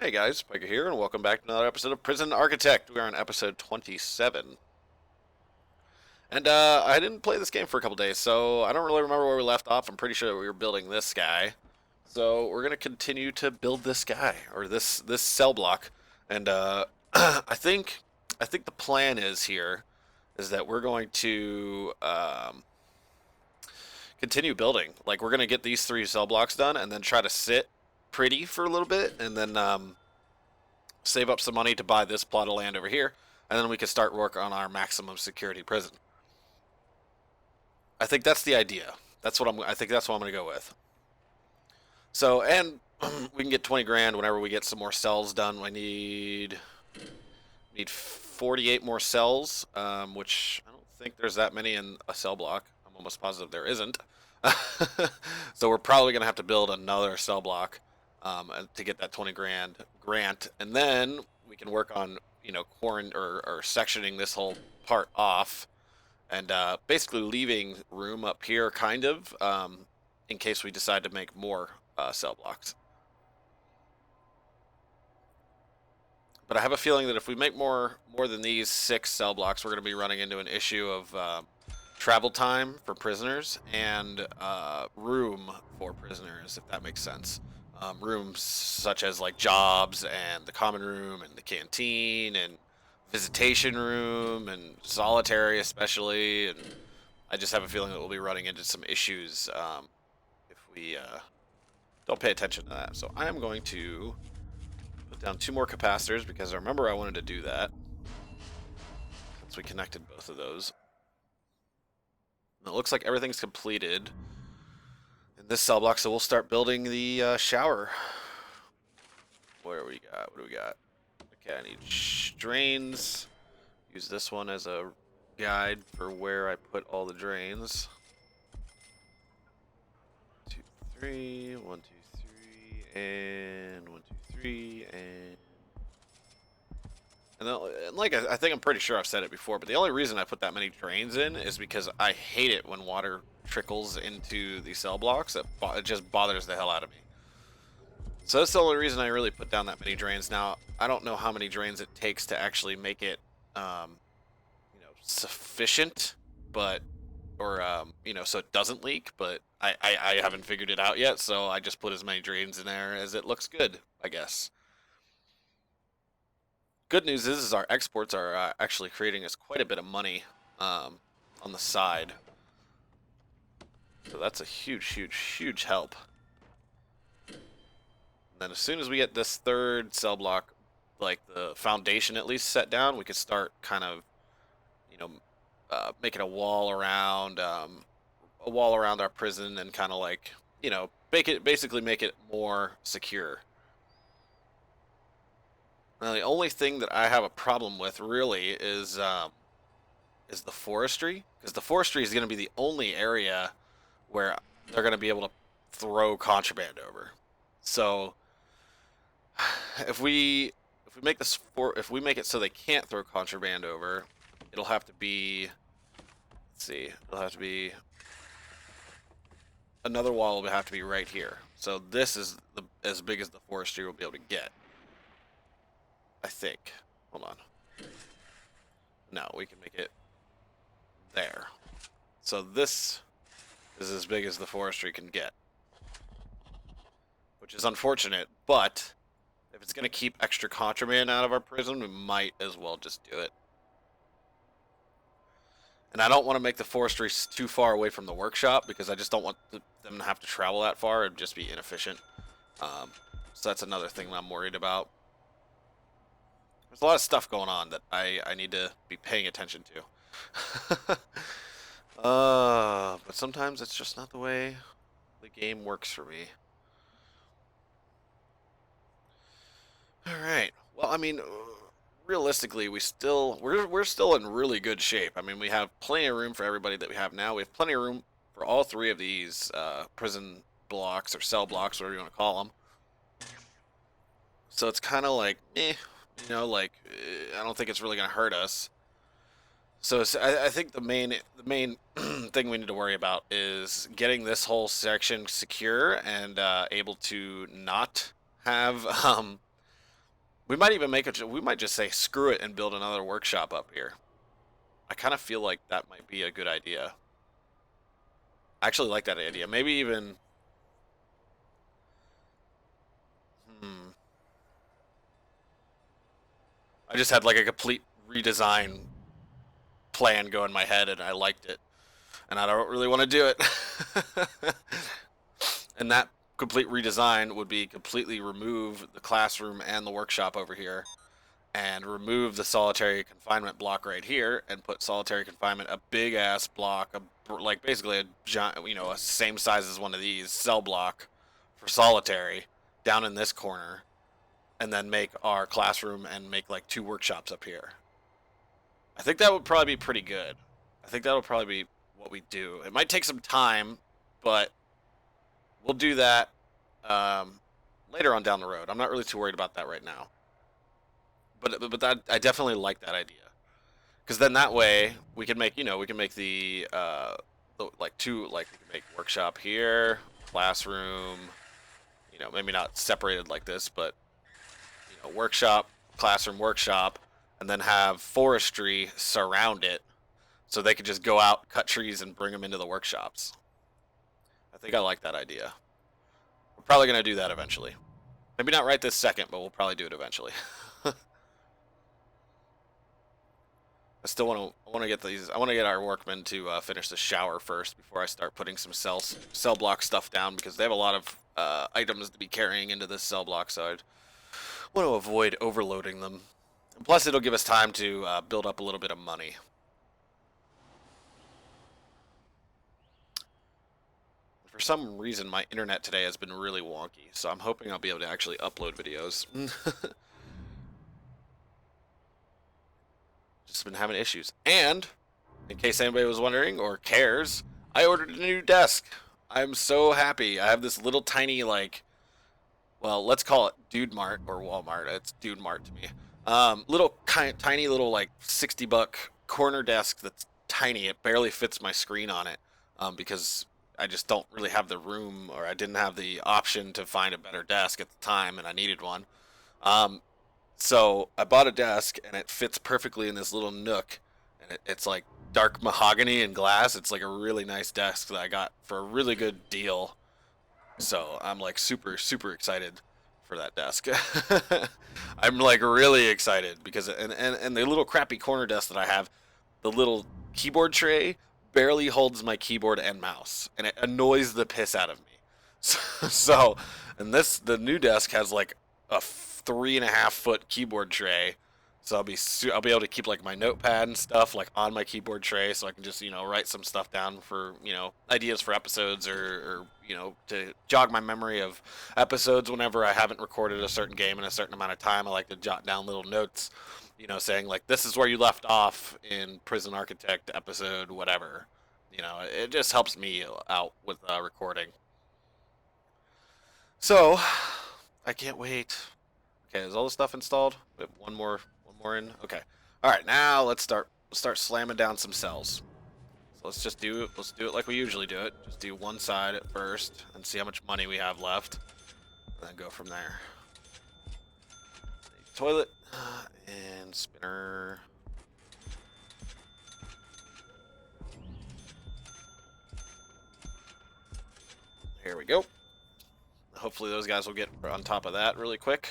Hey guys, Pyker here, and welcome back to another episode of Prison Architect. We are on episode 27. And I didn't play this game for a couple days, so I don't really remember where we left off. I'm pretty sure we were building this guy. So we're gonna continue to build this guy, or this cell block. And I think the plan is here is that we're going to continue building. Like we're gonna get these three cell blocks done, and then try to sit pretty for a little bit, and then save up some money to buy this plot of land over here, and then we can start work on our maximum security prison. I think that's the idea. I think that's what I'm gonna go with. So, and we can get 20 grand whenever we get some more cells done. I need 48 more cells, which I don't think there's that many in a cell block. I'm almost positive there isn't. So we're probably gonna have to build another cell block to get that 20 grand grant, and then we can work on or sectioning this whole part off, and basically leaving room up here, kind of, in case we decide to make more cell blocks. But I have a feeling that if we make more than these 6 cell blocks, we're going to be running into an issue of travel time for prisoners and room for prisoners, if that makes sense. Rooms such as like jobs and the common room and the canteen and visitation room and solitary especially. And I just have a feeling that we'll be running into some issues if we don't pay attention to that. So I am going to put down 2 more capacitors because I remember I wanted to do that since we connected both of those. And it looks like everything's completed in this cell block, so we'll start building the shower. What do we got? Okay, I need drains. Use this one as a guide for where I put all the drains. 2, 3, 1, 2, 3, and 1, 2, 3, and then, like I think I'm pretty sure I've said it before, but the only reason I put that many drains in is because I hate it when water trickles into the cell blocks. It just bothers the hell out of me. So that's the only reason I really put down that many drains. Now, I don't know how many drains it takes to actually make it, sufficient, but, or, so it doesn't leak, but I haven't figured it out yet, so I just put as many drains in there as it looks good, I guess. Good news is our exports are actually creating us quite a bit of money on the side. So that's a huge help. And then as soon as we get this 3rd cell block, like the foundation at least set down, we could start kind of, making a wall around our prison and kind of like, basically make it more secure. Now the only thing that I have a problem with really is the forestry, because the forestry is going to be the only area where they're going to be able to throw contraband over. So if we make it so they can't throw contraband over, it'll have to be, let's see, it'll have to be another wall will have to be right here. So this is as big as the forestry will be able to get, I think. Hold on. No, we can make it there. So this is as big as the forestry can get, which is unfortunate, but if it's going to keep extra contraband out of our prison, we might as well just do it. And I don't want to make the forestry too far away from the workshop because I just don't want them to have to travel that far. It'd just be inefficient. So that's another thing that I'm worried about. There's a lot of stuff going on that I need to be paying attention to. But sometimes it's just not the way the game works for me. All right. Well, I mean, realistically, we're still in really good shape. I mean, we have plenty of room for everybody that we have now. We have plenty of room for all 3 of these prison blocks or cell blocks, whatever you want to call them. So it's kind of like, I don't think it's really going to hurt us. So I think the main thing we need to worry about is getting this whole section secure and able to not have We might even make it. We might just say screw it and build another workshop up here. I kind of feel like that might be a good idea. I actually like that idea. Maybe even. Hmm. I just had like a complete redesign plan go in my head, and I liked it, and I don't really want to do it. And that complete redesign would be completely remove the classroom and the workshop over here, and remove the solitary confinement block right here, and put solitary confinement, a big ass block, like basically a giant, a same size as one of these cell block for solitary down in this corner, and then make our classroom and make like 2 workshops up here. I think that would probably be pretty good. I think that'll probably be what we do. It might take some time, but we'll do that um, later on down the road. I'm not really too worried about that right now. But that I definitely like that idea, because then that way we can make we can make the like two, like we can make workshop here, classroom, maybe not separated like this, but workshop, classroom, workshop, and then have forestry surround it, so they could just go out, cut trees, and bring them into the workshops. I think I like that idea. We're probably gonna do that eventually. Maybe not right this second, but we'll probably do it eventually. I still want to get these. I want to get our workmen to finish the shower first before I start putting some cell block stuff down, because they have a lot of items to be carrying into this cell block, so I'd want to avoid overloading them. And plus, it'll give us time to build up a little bit of money. For some reason, my internet today has been really wonky, so I'm hoping I'll be able to actually upload videos. Just been having issues. And, in case anybody was wondering or cares, I ordered a new desk. I'm so happy. I have this little tiny, like, well, let's call it Dude Mart or Walmart. It's Dude Mart to me. Little tiny little like $60 corner desk that's tiny. It barely fits my screen on it, because I just don't really have the room, or I didn't have the option to find a better desk at the time, and I needed one. Um, so I bought a desk, and it fits perfectly in this little nook, and it's like dark mahogany and glass. It's like a really nice desk that I got for a really good deal. So I'm like super super excited for that desk. I'm like really excited because and the little crappy corner desk that I have, the little keyboard tray barely holds my keyboard and mouse, and it annoys the piss out of me. So, and the new desk has like a 3.5 foot keyboard tray, so I'll be able to keep like my notepad and stuff like on my keyboard tray, so I can just write some stuff down for ideas for episodes, or to jog my memory of episodes whenever I haven't recorded a certain game in a certain amount of time. I like to jot down little notes, saying like this is where you left off in Prison Architect episode whatever. It just helps me out with recording. So I can't wait. Okay, is all the stuff installed? We have one more in. Okay. All right, now let's start slamming down some cells. So let's do it like we usually do it. Just do one side at first and see how much money we have left, and then go from there. Toilet and spinner. Here we go. Hopefully those guys will get on top of that really quick.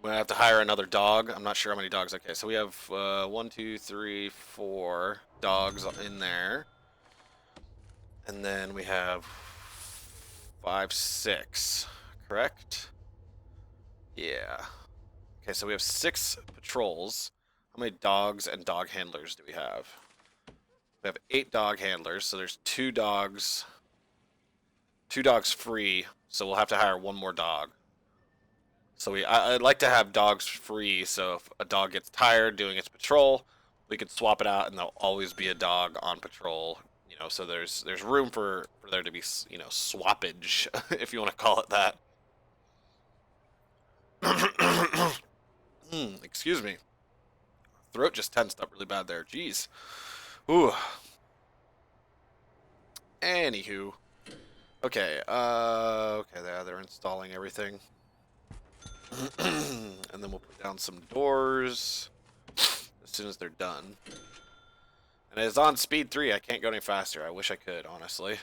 We're gonna have to hire another dog. I'm not sure how many dogs. Okay, so we have 1, 2, 3, 4 dogs in there, and then we have 5, 6. Correct? Yeah. Okay, so we have 6 patrols. How many dogs and dog handlers do we have? We have 8 dog handlers, so there's 2 dogs. 2 dogs free, so we'll have to hire one more dog. So I'd like to have dogs free, so if a dog gets tired doing its patrol, we could swap it out, and there'll always be a dog on patrol. So there's room for there to be swappage, if you want to call it that. Excuse me. Throat just tensed up really bad there. Jeez. Ooh. Anywho. Okay. Okay. They're installing everything. And then we'll put down some doors as soon as they're done. And it's on speed 3. I can't go any faster. I wish I could, honestly.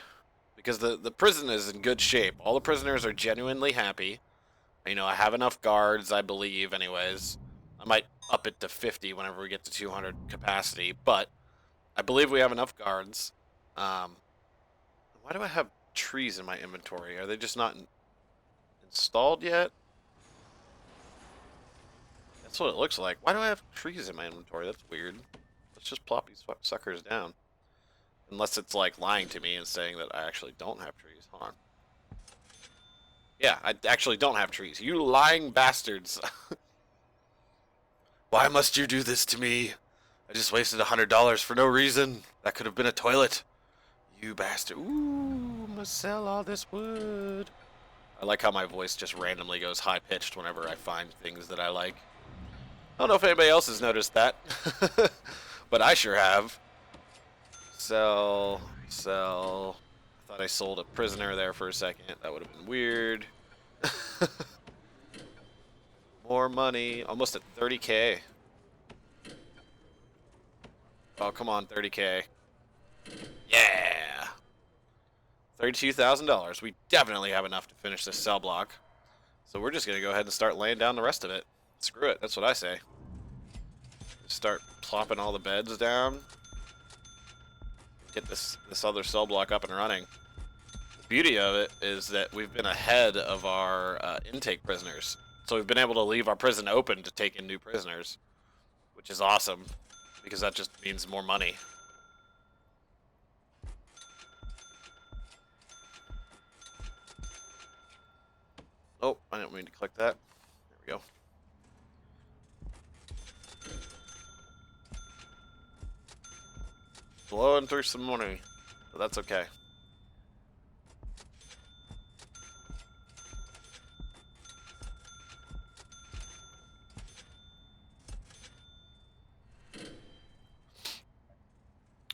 Because the prison is in good shape. All the prisoners are genuinely happy. You know, I have enough guards, I believe, anyways. I might up it to 50 whenever we get to 200 capacity, but I believe we have enough guards. Why do I have trees in my inventory? Are they just not installed yet? That's what it looks like. Why do I have trees in my inventory? That's weird. Let's just plop these suckers down. Unless it's like lying to me and saying that I actually don't have trees. Hold on. Yeah, I actually don't have trees. You lying bastards. Why must you do this to me? I just wasted $100 for no reason. That could have been a toilet. You bastard. Ooh, I'm gonna sell all this wood. I like how my voice just randomly goes high-pitched whenever I find things that I like. I don't know if anybody else has noticed that. But I sure have. Sell. Sell. I thought I sold a prisoner there for a second. That would have been weird. More money. Almost at 30K. Oh, come on, 30K. Yeah! $32,000. We definitely have enough to finish this cell block. So we're just going to go ahead and start laying down the rest of it. Screw it. That's what I say. Start plopping all the beds down. Get this other cell block up and running. The beauty of it is that we've been ahead of our intake prisoners. So we've been able to leave our prison open to take in new prisoners. Which is awesome. Because that just means more money. Oh, I didn't mean to click that. There we go. Blowing through some money, but that's okay.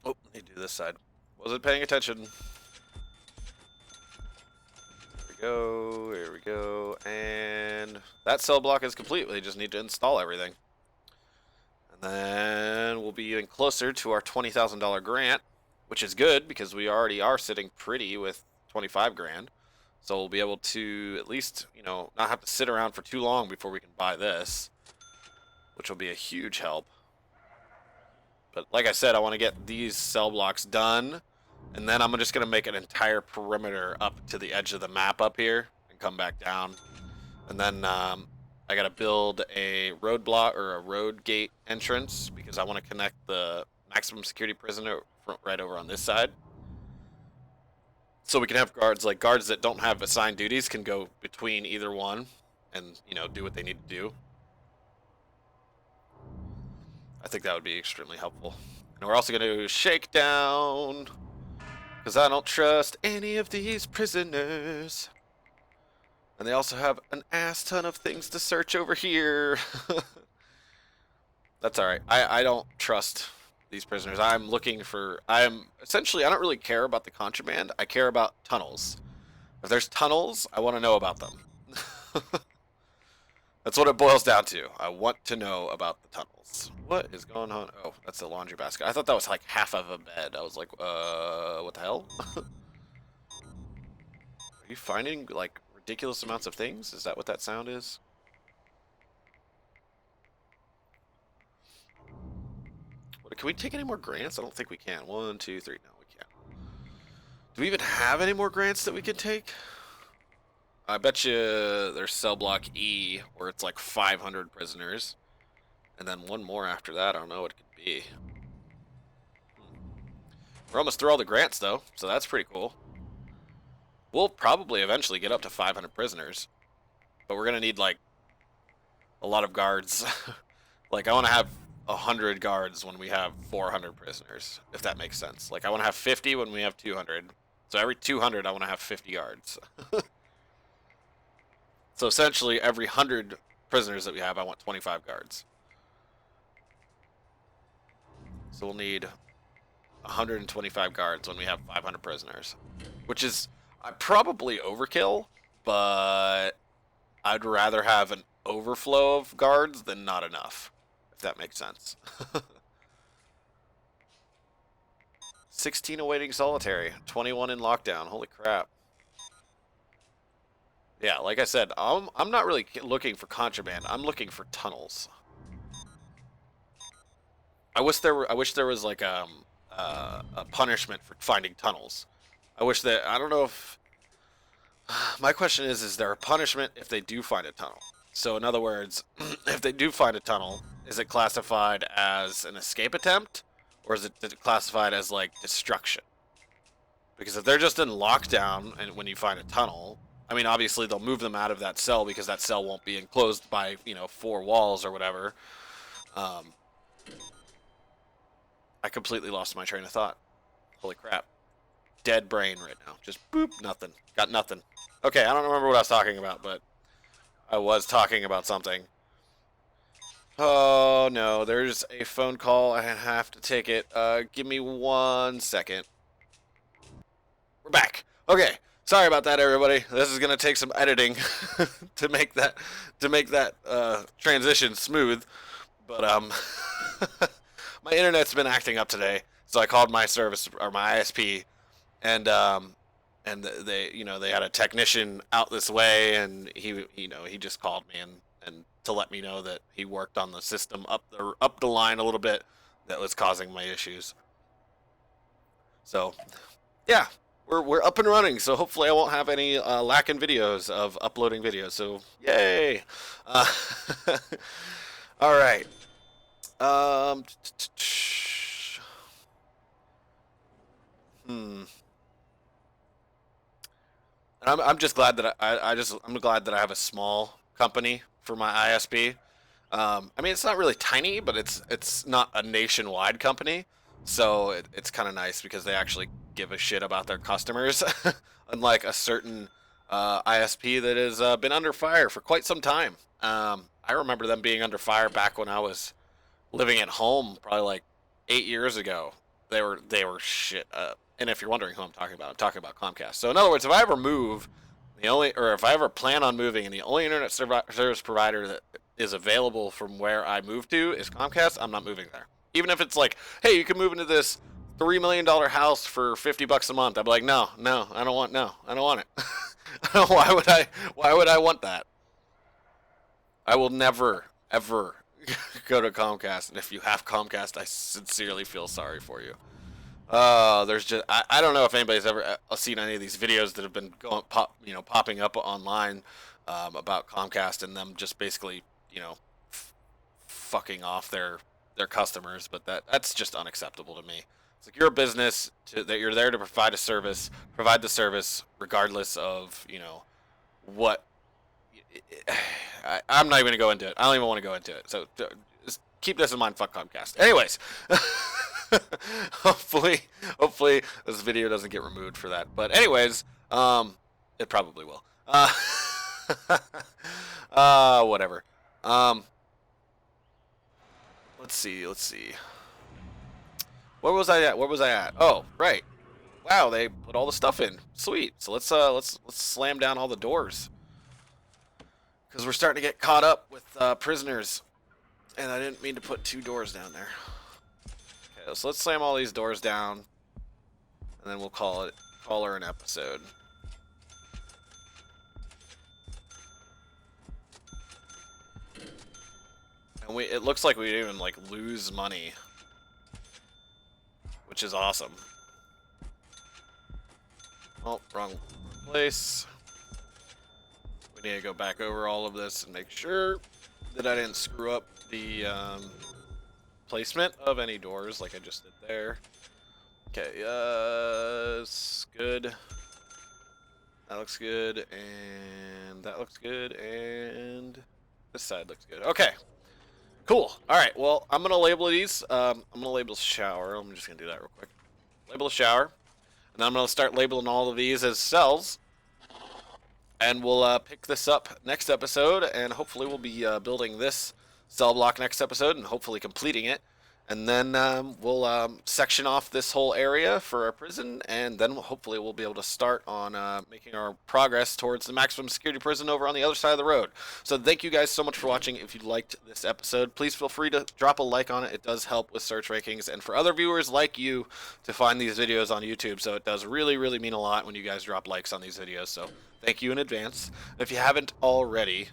Oh, need to do this side. Wasn't paying attention. There we go, here we go, and that cell block is complete. We just need to install everything. And then we'll be even closer to our $20,000 grant, which is good because we already are sitting pretty with 25 grand. So we'll be able to at least, you know, not have to sit around for too long before we can buy this, which will be a huge help. But like I said, I want to get these cell blocks done, and then I'm just going to make an entire perimeter up to the edge of the map up here and come back down. And then I gotta build a roadblock or a road gate entrance because I want to connect the maximum security prison right over on this side. So we can have guards, like guards that don't have assigned duties can go between either one and, you know, do what they need to do. I think that would be extremely helpful. And we're also going to do shakedown because I don't trust any of these prisoners. And they also have an ass ton of things to search over here. That's alright. I don't trust these prisoners. I am essentially, I don't really care about the contraband. I care about tunnels. If there's tunnels, I want to know about them. That's what it boils down to. I want to know about the tunnels. What is going on? Oh, that's the laundry basket. I thought that was like half of a bed. I was like, what the hell? Are you finding like ridiculous amounts of things? Is that what that sound is? Can we take any more grants? I don't think we can. 1, 2, 3. No, we can't. Do we even have any more grants that we can take? I bet you there's cell block E, where it's like 500 prisoners. And then one more after that. I don't know what it could be. We're almost through all the grants, though, so that's pretty cool. We'll probably eventually get up to 500 prisoners. But we're going to need, like, a lot of guards. Like, I want to have 100 guards when we have 400 prisoners, if that makes sense. Like, I want to have 50 when we have 200. So every 200, I want to have 50 guards. So essentially, every 100 prisoners that we have, I want 25 guards. So we'll need 125 guards when we have 500 prisoners. Which is probably overkill, but I'd rather have overflow of guards than not enough, if that makes sense. 16 awaiting solitary, 21 in lockdown. Holy crap. Yeah, like I said, I'm not really looking for contraband. I'm looking for tunnels. I wish there was like a punishment for finding tunnels. I wish that I don't know if my question is there a punishment if they do find a tunnel? So in other words, if they do find a tunnel, is it classified as an escape attempt or is it classified as like destruction? Because if they're just in lockdown and when you find a tunnel, I mean obviously they'll move them out of that cell because that cell won't be enclosed by, 4 walls or whatever. I completely lost my train of thought. Holy crap. Dead brain right now. Just boop, nothing. Got nothing. Okay, I don't remember what I was talking about, but I was talking about something. Oh, no, there's a phone call. I have to take it. Give me 1 second. We're back. Okay, sorry about that, everybody. This is gonna take some editing to make that transition smooth. But my internet's been acting up today, so I called my service or my ISP, and they had a technician out this way, and he just called me and to let me know that he worked on the system up the line a little bit that was causing my issues. So, yeah, we're up and running. So hopefully I won't have any lack in videos of uploading videos. So yay! All right. I'm just glad that I'm glad that I have a small company for my ISP. I mean, it's not really tiny, but it's not a nationwide company, so it's kind of nice because they actually give a shit about their customers, unlike a certain ISP that has been under fire for quite some time. I remember them being under fire back when I was living at home, probably like 8 years ago. They were shit. And if you're wondering who I'm talking about Comcast. So in other words, if I ever move, if I ever plan on moving, and the only internet service provider that is available from where I move to is Comcast, I'm not moving there. Even if it's like, hey, you can move into this $3 million house for $50 a month, I'd be like, no, I don't want it. Why would I want that? I will never, ever go to Comcast, and if you have Comcast, I sincerely feel sorry for you. There's just I don't know if anybody's ever seen any of these videos that have been popping up online about Comcast and them just basically fucking off their customers, but that's just unacceptable to me. It's like you're a business that you're there to provide the service regardless of what. I'm not even gonna go into it. I don't even want to go into it. So just keep this in mind. Fuck Comcast. Anyways. hopefully this video doesn't get removed for that. But anyways, it probably will. Whatever. Let's see. Where was I at? Oh, right. Wow, they put all the stuff in. Sweet. So let's slam down all the doors. Because we're starting to get caught up with prisoners. And I didn't mean to put 2 doors down there. Okay, so let's slam all these doors down. And then we'll call her an episode. And it looks like we didn't even lose money. Which is awesome. Oh, wrong place. We need to go back over all of this and make sure that I didn't screw up the placement of any doors like I just did there. Okay, yes, good. That looks good, and that looks good, and this side looks good. Okay, cool. All right, well, I'm gonna label these. I'm gonna label shower. I'm just gonna do that real quick. Label a shower, and then I'm gonna start labeling all of these as cells. And we'll pick this up next episode, and hopefully we'll be building this cell block next episode, and hopefully completing it. and then we'll section off this whole area for our prison, and then hopefully we'll be able to start on making our progress towards the maximum security prison over on the other side of the road. So thank you guys so much for watching. If you liked this episode, please feel free to drop a like on it. It does help with search rankings, and for other viewers like you to find these videos on YouTube. So it does really, really mean a lot when you guys drop likes on these videos. So thank you in advance. If you haven't already,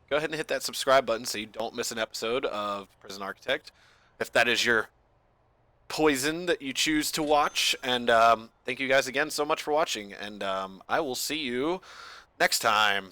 go ahead and hit that subscribe button so you don't miss an episode of Prison Architect, if that is your poison that you choose to watch. And thank you guys again so much for watching, and I will see you next time.